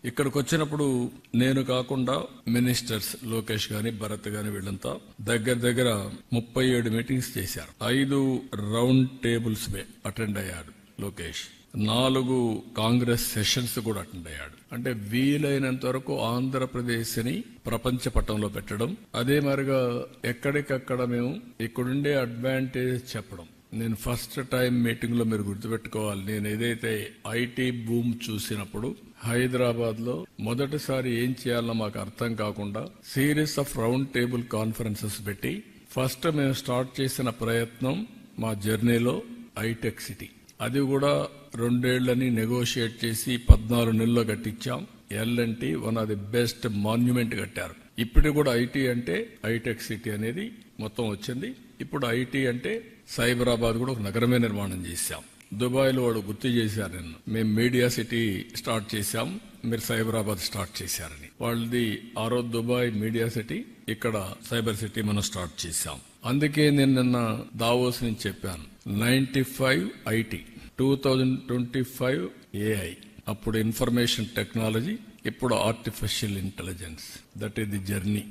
ఇక్కడికి వచ్చినప్పుడు నేను కాకుండా మినిస్టర్స్ లోకేష్ గాని భరత్ గాని వీళ్ళంతా దగ్గర 37 మీటింగ్స్ చేశారు. 5 రౌండ్ టేబుల్స్ అటెండ్ అయ్యాడు లోకేష్. 4 కాంగ్రెస్ సెషన్స్ కూడా అటెండ్ అయ్యాడు. అంటే వీలైనంత వరకు ఆంధ్రప్రదేశ్ ని ప్రపంచ పటంలో పెట్టడం, అదే మరిగా ఎక్కడికక్కడ మేము ఇక్కడుండే అడ్వాంటేజ్ చెప్పడం. నేను ఫస్ట్ టైం మీటింగ్ లో మీరు గుర్తుపెట్టుకోవాలి, నేను ఏదైతే ఐటీ బూమ్ చూసినప్పుడు హైదరాబాద్ లో మొదటిసారి ఏం చేయాలో మాకు అర్థం కాకుండా series of round table conferences పెట్టి ఫస్ట్ మేము స్టార్ట్ చేసిన ప్రయత్నం మా జర్నీలో హైటెక్ సిటీ. అది కూడా 2 ఏళ్లని నెగోషియేట్ చేసి 14 నెలల్లో కట్టించాం. L and T one of the best monument కట్టారు. ఇప్పుడు కూడా ఐటీ అంటే హైటెక్ సిటీ అనేది మొత్తం వచ్చింది. ఇప్పుడు ఐటీ అంటే సైబరాబాద్ కూడా ఒక నగరమే నిర్మాణం చేశాం. దుబాయ్ లో వాడు గుర్తు చేశారు నిన్న, మేము మీడియా సిటీ స్టార్ట్ చేశాం, మీరు సైబరాబాద్ స్టార్ట్ చేశారని. వాళ్ళది ఆ రోజు దుబాయ్ మీడియా సిటీ, ఇక్కడ సైబర్ సిటీ మనం స్టార్ట్ చేశాం. అందుకే నేను నిన్న దావోస్ నుంచి చెప్పాను, 95 ఐటీ, 2025 ఏఐ, అప్పుడు ఇన్ఫర్మేషన్ టెక్నాలజీ, ఇప్పుడు artificial intelligence. That is the journey.